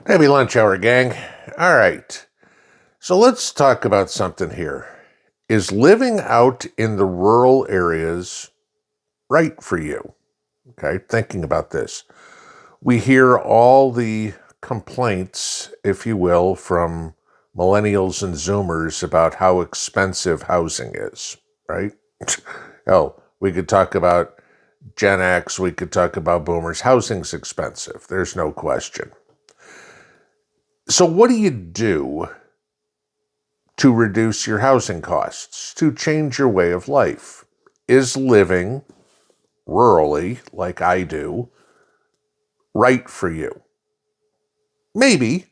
Happy lunch hour, gang. All right. So let's talk about something here. Is living out in the rural areas right for you? Okay, thinking about this. We hear all the complaints, if you will, from millennials and Zoomers about how expensive housing is, right? Oh, we could talk about Gen X, we could talk about boomers. Housing's expensive, there's no question. So, what do you do to reduce your housing costs, to change your way of life? Is living rurally, like I do, right for you? Maybe.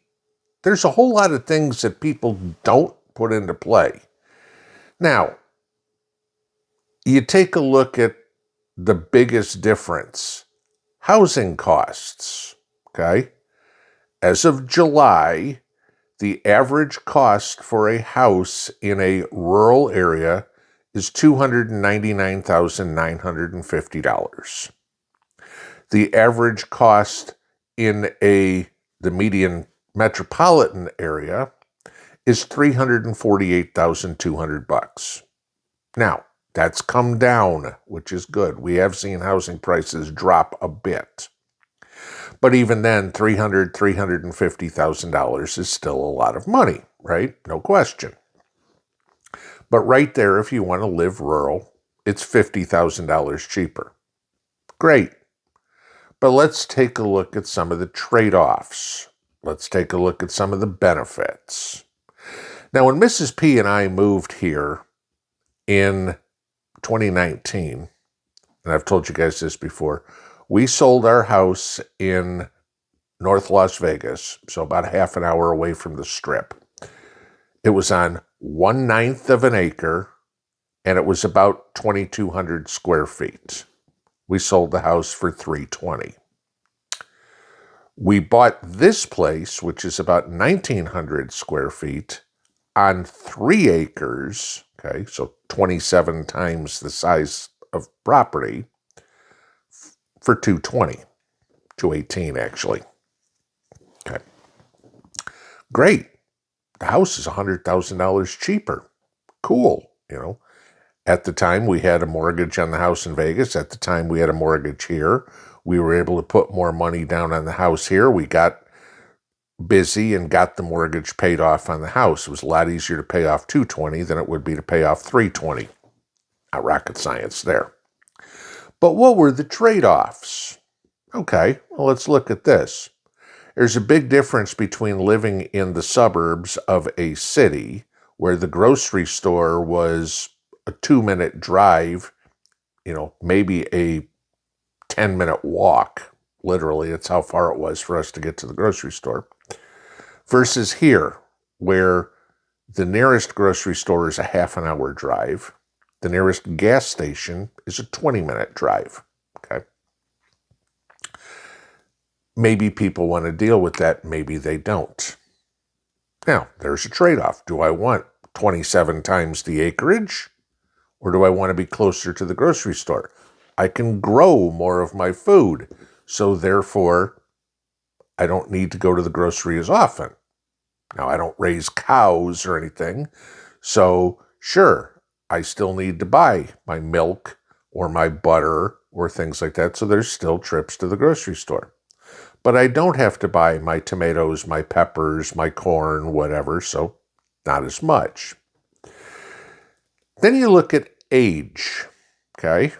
There's a whole lot of things that people don't put into play. Now, you take a look at the biggest difference. Housing costs, okay? As of July, the average cost for a house in a rural area is $299,950. The average cost in the median metropolitan area is $348,200. Now, that's come down, which is good. We have seen housing prices drop a bit. But even then, $350,000 is still a lot of money, right? No question. But right there, if you want to live rural, it's $50,000 cheaper. Great. But let's take a look at some of the trade-offs. Let's take a look at some of the benefits. Now, when Mrs. P and I moved here in 2019, and I've told you guys this before, we sold our house in North Las Vegas, so about half an hour away from the Strip. It was on 1/9 of an acre, and it was about 2,200 square feet. We sold the house for $320,000. We bought this place, which is about 1,900 square feet, on 3 acres, okay, so 27 times the size of property, for $220,000, $218,000 actually. Okay, great. The house is $100,000 cheaper. Cool, At the time, we had a mortgage on the house in Vegas. At the time, we had a mortgage here. We were able to put more money down on the house here. We got busy and got the mortgage paid off on the house. It was a lot easier to pay off $220,000 than it would be to pay off $320,000. Not rocket science there. But what were the trade-offs? Okay, well, let's look at this. There's a big difference between living in the suburbs of a city where the grocery store was a 2-minute drive, maybe a 10-minute walk. Literally, it's how far it was for us to get to the grocery store. Versus here, where the nearest grocery store is a half an hour drive. The nearest gas station is a 20-minute drive. Okay. Maybe people want to deal with that. Maybe they don't. Now, there's a trade-off. Do I want 27 times the acreage? Or do I want to be closer to the grocery store? I can grow more of my food. So therefore, I don't need to go to the grocery as often. Now, I don't raise cows or anything. So sure, I still need to buy my milk or my butter or things like that. So there's still trips to the grocery store. But I don't have to buy my tomatoes, my peppers, my corn, whatever, so not as much. Then you look at age, okay?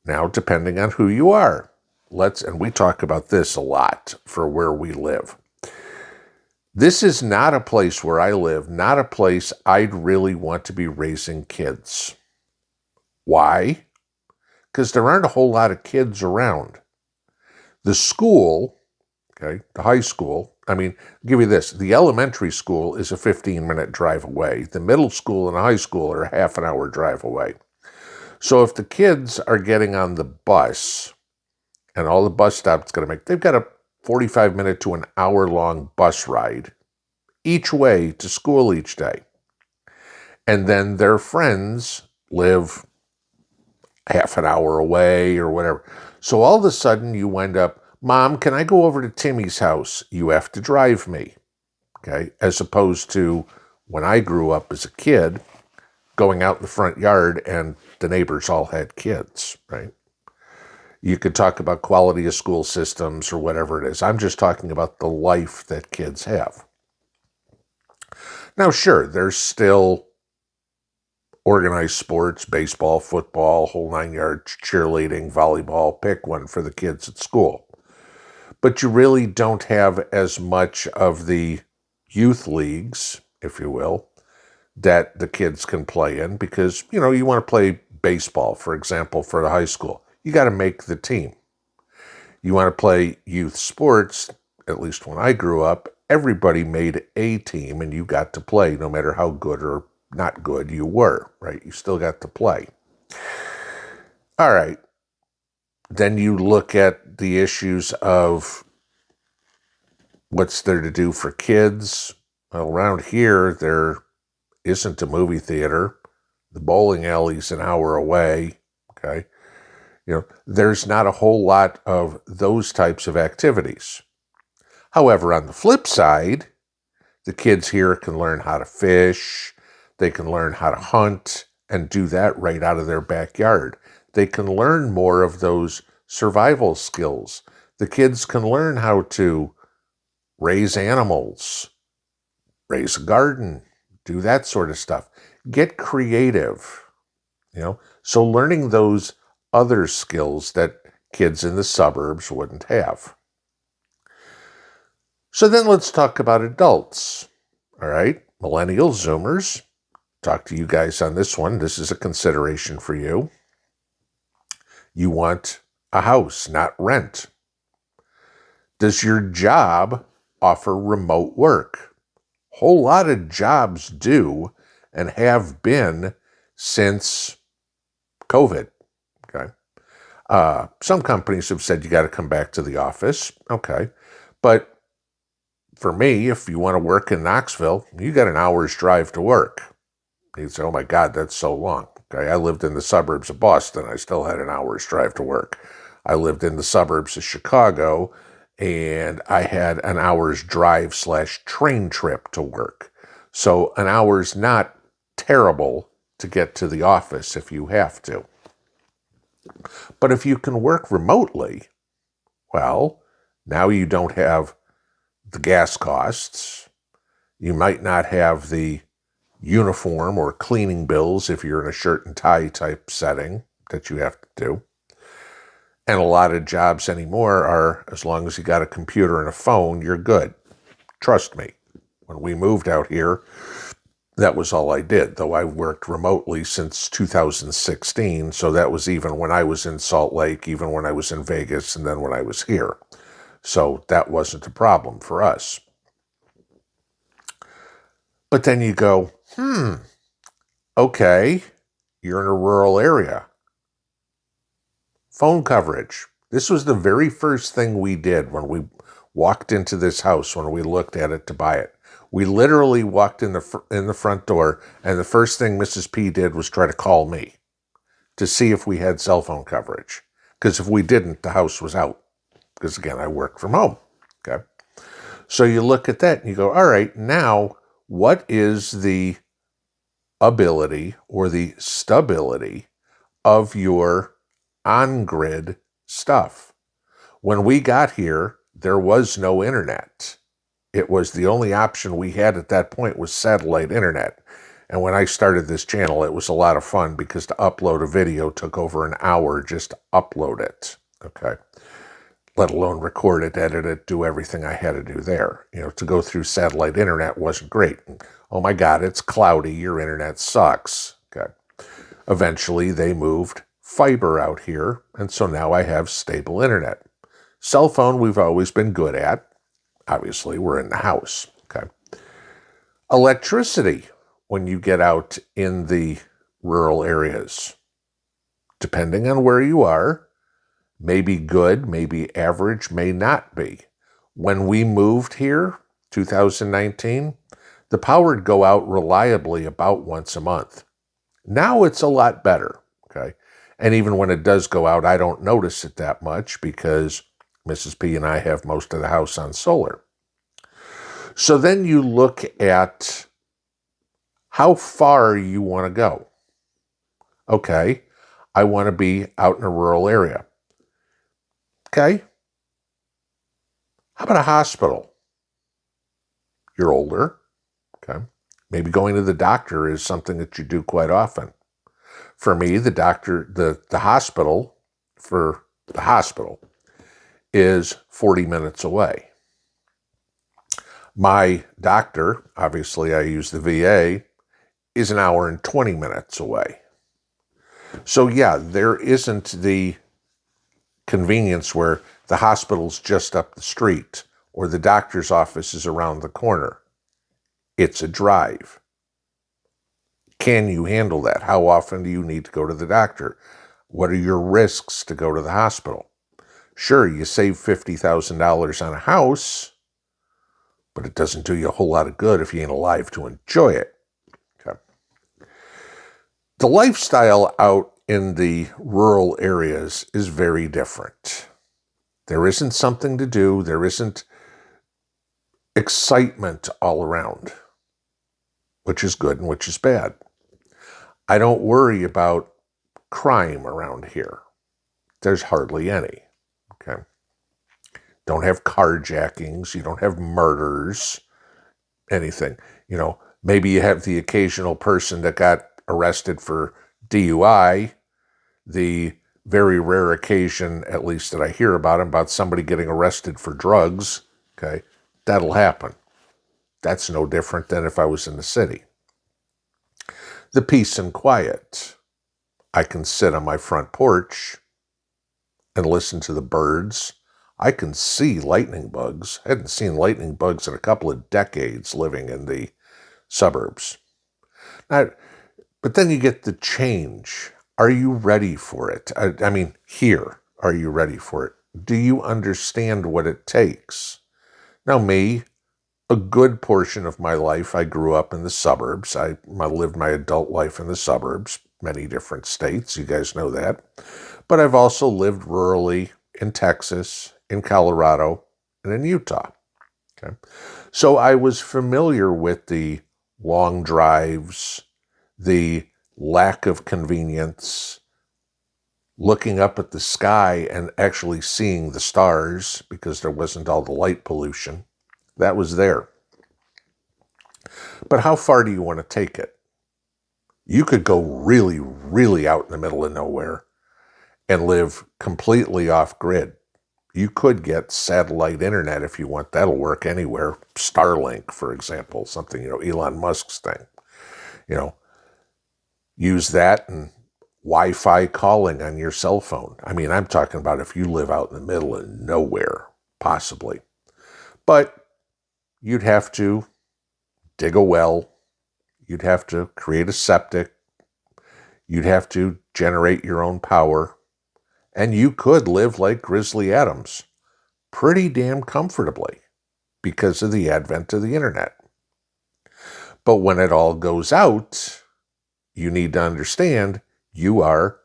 Now, depending on who you are, and we talk about this a lot for where we live. This is not a place where I live, not a place I'd really want to be raising kids. Why? Because there aren't a whole lot of kids around. The school, okay, the high school, I'll give you this. The elementary school is a 15-minute drive away. The middle school and the high school are a half an hour drive away. So if the kids are getting on the bus, and all the bus stop it's going to make, they've got a 45-minute to an hour-long bus ride each way to school each day. And then their friends live half an hour away or whatever. So all of a sudden you wind up Mom, can I go over to Timmy's house? You have to drive me. Okay, as opposed to when I grew up as a kid, going out in the front yard and the neighbors all had kids, right? You could talk about quality of school systems or whatever it is. I'm just talking about the life that kids have. Now, sure, there's still organized sports, baseball, football, whole 9 yards, cheerleading, volleyball, pick one for the kids at school. But you really don't have as much of the youth leagues, if you will, that the kids can play in because, you want to play baseball, for example, for the high school. You got to make the team. You want to play youth sports, at least when I grew up, everybody made a team and you got to play no matter how good or not good you were, right? You still got to play. All right. Then you look at the issues of what's there to do for kids. Well, around here, there isn't a movie theater. The bowling alley's an hour away, okay? There's not a whole lot of those types of activities. However, on the flip side, the kids here can learn how to fish, they can learn how to hunt, and do that right out of their backyard. They can learn more of those survival skills. The kids can learn how to raise animals, raise a garden, do that sort of stuff. Get creative, So learning those other skills that kids in the suburbs wouldn't have. So then let's talk about adults. All right, millennial Zoomers. Talk to you guys on this one. This is a consideration for you. You want a house, not rent. Does your job offer remote work? Whole lot of jobs do and have been since COVID. Okay. Some companies have said you got to come back to the office. Okay. But for me, if you want to work in Knoxville, you got an hour's drive to work. You'd say, oh my God, that's so long. Okay. I lived in the suburbs of Boston. I still had an hour's drive to work. I lived in the suburbs of Chicago and I had an hour's drive / train trip to work. So an hour's not terrible to get to the office if you have to. But if you can work remotely, well, now you don't have the gas costs. You might not have the uniform or cleaning bills if you're in a shirt and tie type setting that you have to do. And a lot of jobs anymore are, as long as you got a computer and a phone, you're good. Trust me. When we moved out here, that was all I did, though I worked remotely since 2016. So that was even when I was in Salt Lake, even when I was in Vegas, and then when I was here. So that wasn't a problem for us. But then you go, okay, you're in a rural area. Phone coverage. This was the very first thing we did when we walked into this house, when we looked at it to buy it. We literally walked in the front door, and the first thing Mrs. P did was try to call me to see if we had cell phone coverage. Because if we didn't, the house was out. Because again, I work from home. Okay. So you look at that and you go, all right, now what is the ability or the stability of your on-grid stuff? When we got here, there was no internet. It was the only option we had at that point was satellite internet. And when I started this channel, it was a lot of fun because to upload a video took over an hour just to upload it. Okay. Let alone record it, edit it, do everything I had to do there. To go through satellite internet wasn't great. Oh my God, it's cloudy, your internet sucks. Okay. Eventually they moved fiber out here, and so now I have stable internet. Cell phone we've always been good at. Obviously, we're in the house. Okay. Electricity, when you get out in the rural areas, depending on where you are, may be good, may be average, may not be. When we moved here, 2019, the power would go out reliably about once a month. Now it's a lot better, okay? And even when it does go out, I don't notice it that much because Mrs. P and I have most of the house on solar. So then you look at how far you want to go. Okay, I want to be out in a rural area. Okay. How about a hospital? You're older. Okay. Maybe going to the doctor is something that you do quite often. For me, the hospital is 40 minutes away. My doctor, obviously I use the VA, is an hour and 20 minutes away. So yeah, there isn't the convenience where the hospital's just up the street or the doctor's office is around the corner. It's a drive. Can you handle that? How often do you need to go to the doctor? What are your risks to go to the hospital? Sure, you save $50,000 on a house, but it doesn't do you a whole lot of good if you ain't alive to enjoy it. Okay. The lifestyle out in the rural areas is very different. There isn't something to do. There isn't excitement all around, which is good and which is bad. I don't worry about crime around here. There's hardly any. Okay. Don't have carjackings. You don't have murders, anything. Maybe you have the occasional person that got arrested for DUI, the very rare occasion, at least that I hear about somebody getting arrested for drugs. Okay. That'll happen. That's no different than if I was in the city. The peace and quiet. I can sit on my front porch and listen to the birds. I can see lightning bugs. I hadn't seen lightning bugs in a couple of decades living in the suburbs. But then you get the change. Are you ready for it? I mean, here, are you ready for it? Do you understand what it takes? Now, me, a good portion of my life, I grew up in the suburbs. I lived my adult life in the suburbs, many different states. You guys know that. But I've also lived rurally in Texas, in Colorado, and in Utah. Okay. So I was familiar with the long drives, the lack of convenience, looking up at the sky and actually seeing the stars because there wasn't all the light pollution. That was there. But how far do you want to take it? You could go really, really out in the middle of nowhere and live completely off grid. You could get satellite internet if you want. That'll work anywhere. Starlink, for example, something, Elon Musk's thing. Use that and Wi-Fi calling on your cell phone. I mean, I'm talking about if you live out in the middle of nowhere, possibly. But you'd have to dig a well. You'd have to create a septic. You'd have to generate your own power. And you could live like Grizzly Adams pretty damn comfortably because of the advent of the internet. But when it all goes out, you need to understand you are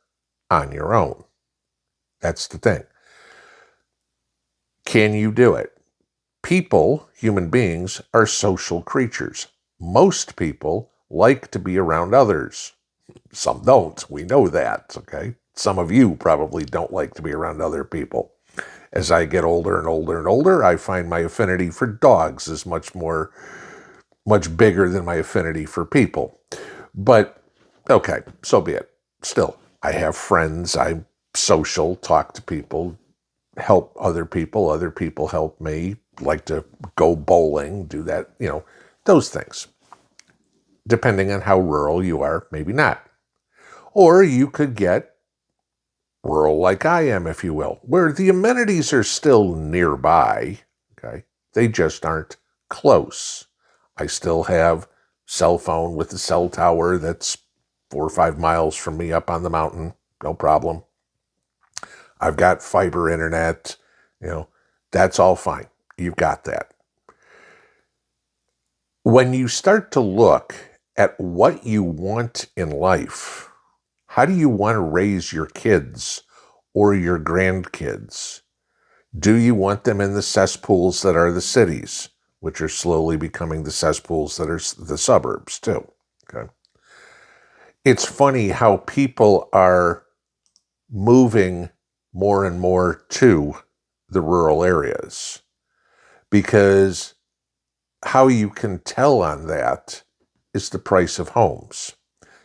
on your own. That's the thing. Can you do it? People, human beings, are social creatures. Most people like to be around others. Some don't. We know that, okay? Some of you probably don't like to be around other people. As I get older and older and older, I find my affinity for dogs is much bigger than my affinity for people. But, okay, so be it. Still, I have friends. I'm social, talk to people, help other people help me, like to go bowling, do that, those things. Depending on how rural you are, maybe not. Or you could get rural like I am, if you will, where the amenities are still nearby, okay? They just aren't close. I still have cell phone with a cell tower that's 4 or 5 miles from me up on the mountain, no problem. I've got fiber internet, that's all fine. You've got that. When you start to look at what you want in life, how do you want to raise your kids or your grandkids? Do you want them in the cesspools that are the cities, which are slowly becoming the cesspools that are the suburbs too? Okay. It's funny how people are moving more and more to the rural areas, because how you can tell on that is the price of homes.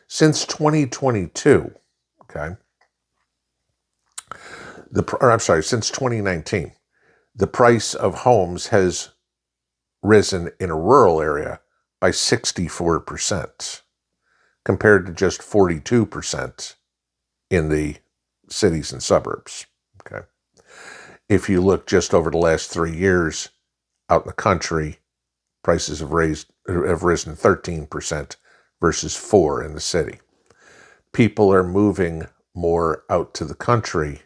Since 2022, okay, since 2019, the price of homes has risen in a rural area by 64%, compared to just 42% in the cities and suburbs. Okay. If you look just over the last 3 years out in the country, prices have risen 13% versus 4% in the city. People are moving more out to the country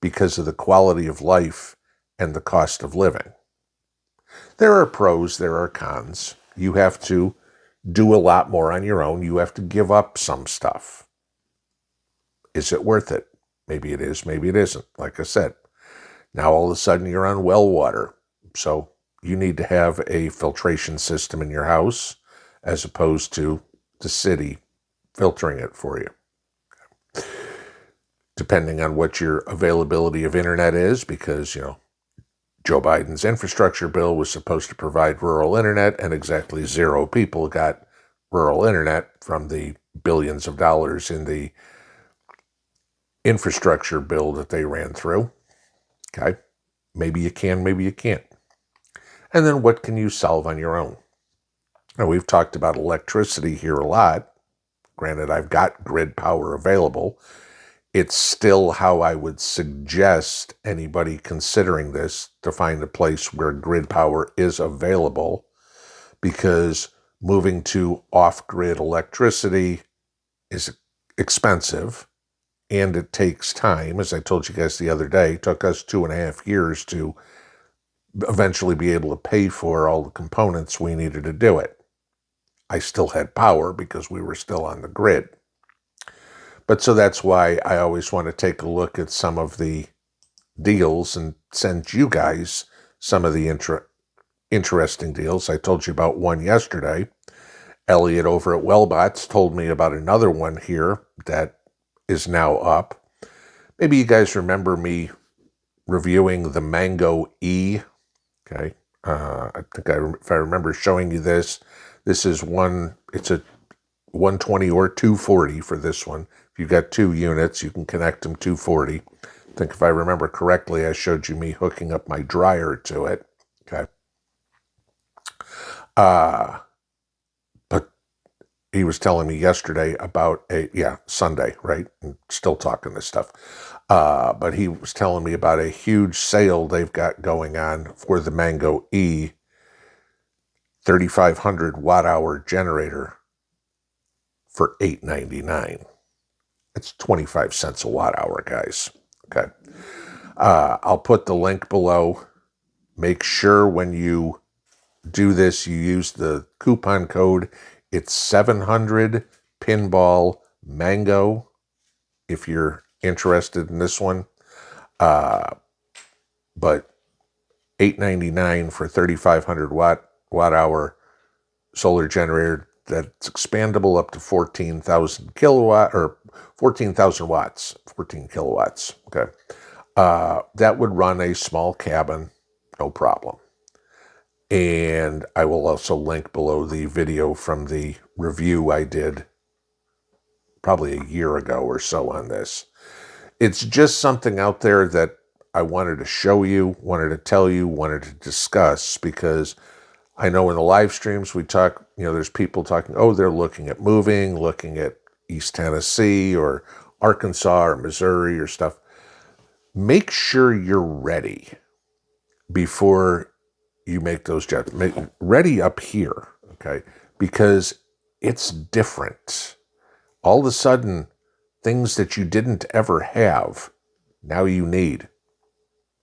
because of the quality of life and the cost of living. There are pros, there are cons. You have to do a lot more on your own. You have to give up some stuff. Is it worth it? Maybe it is, maybe it isn't. Like I said, now all of a sudden you're on well water. So you need to have a filtration system in your house as opposed to the city filtering it for you. Depending on what your availability of internet is, because, Joe Biden's infrastructure bill was supposed to provide rural internet, and exactly 0 people got rural internet from the billions of dollars in the infrastructure bill that they ran through. Okay. Maybe you can, maybe you can't. And then what can you solve on your own? Now, we've talked about electricity here a lot. Granted, I've got grid power available. It's still how I would suggest anybody considering this to find a place where grid power is available, because moving to off-grid electricity is expensive and it takes time. As I told you guys the other day, it took us 2.5 years to eventually be able to pay for all the components we needed to do it. I still had power because we were still on the grid. But so that's why I always want to take a look at some of the deals and send you guys some of the interesting deals. I told you about one yesterday. Elliot over at Wellbots told me about another one here that is now up. Maybe you guys remember me reviewing the Mango E. Okay. I think if I remember showing you this, it's a 120 or 240 for this one. If you've got 2 units, you can connect them 240. I think if I remember correctly, I showed you me hooking up my dryer to it. Okay. But he was telling me yesterday about Sunday, right? I'm still talking this stuff. But he was telling me about a huge sale they've got going on for the Mango E 3,500 watt-hour generator for $8.99. It's 25 cents a watt-hour, guys. Okay. I'll put the link below. Make sure when you do this, you use the coupon code. It's 700 Pinball Mango if you're interested in this one. But $8.99 for 3,500 watt-hour solar generator that's expandable up to 14,000 kilowatt or 14,000 watts, 14 kilowatts. Okay. That would run a small cabin, no problem. And I will also link below the video from the review I did probably a year ago or so on this. It's just something out there that I wanted to show you, wanted to tell you, wanted to discuss, because I know in the live streams we talk, there's people talking, they're looking at moving, looking at East Tennessee or Arkansas or Missouri or stuff. Make sure you're ready before you make those jumps. Ready up here, okay? Because it's different. All of a sudden, things that you didn't ever have, now you need.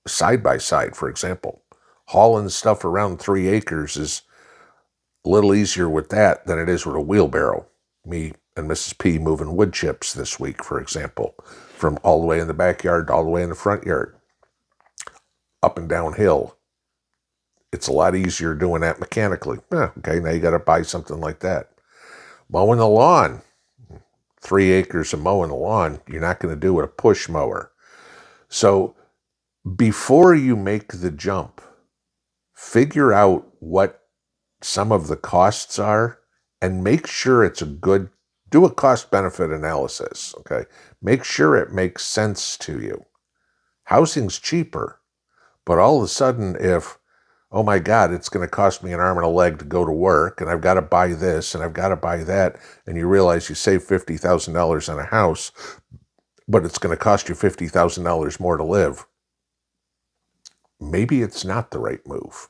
Side by side, for example. Hauling stuff around 3 acres is a little easier with that than it is with a wheelbarrow. Me and Mrs. P moving wood chips this week, for example, from all the way in the backyard to all the way in the front yard. up and downhill. It's a lot easier doing that mechanically. Okay, now you got to buy something like that. Mowing the lawn, 3 acres of mowing the lawn, you're not going to do with a push mower. So before you make the jump, figure out what some of the costs are and make sure it's do a cost-benefit analysis, okay? Make sure it makes sense to you. Housing's cheaper, but all of a sudden oh my God, it's going to cost me an arm and a leg to go to work, and I've got to buy this, and I've got to buy that, and you realize you save $50,000 on a house, but it's going to cost you $50,000 more to live. Maybe it's not the right move.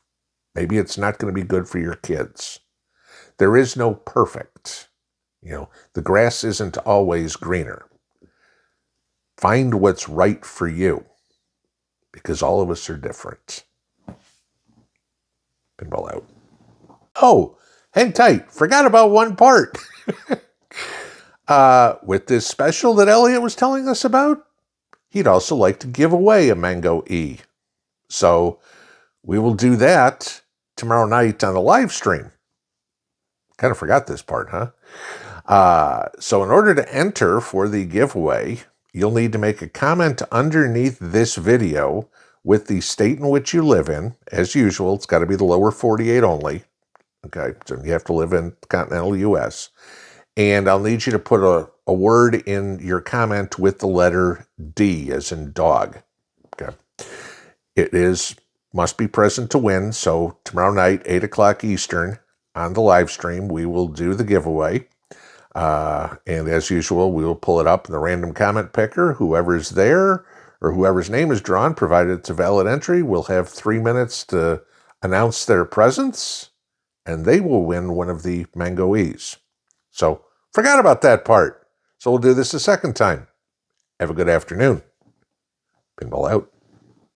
Maybe it's not going to be good for your kids. There is no perfect. The grass isn't always greener. Find what's right for you, because all of us are different. Pinball out. Oh, hang tight. Forgot about one part. With this special that Elliot was telling us about, he'd also like to give away a Mango E. So we will do that tomorrow night on the live stream. Kind of forgot this part, huh? So in order to enter for the giveaway, you'll need to make a comment underneath this video with the state in which you live in. As usual, it's got to be the lower 48 only. Okay, so you have to live in the continental U.S. And I'll need you to put a word in your comment with the letter D as in dog. Okay. It must be present to win, so tomorrow night, 8 o'clock Eastern, on the live stream, we will do the giveaway. And as usual, we will pull it up in the random comment picker. Whoever's there or whoever's name is drawn, provided it's a valid entry, will have 3 minutes to announce their presence, and they will win one of the Mango E's. So, forgot about that part. So we'll do this a second time. Have a good afternoon. Pinball out.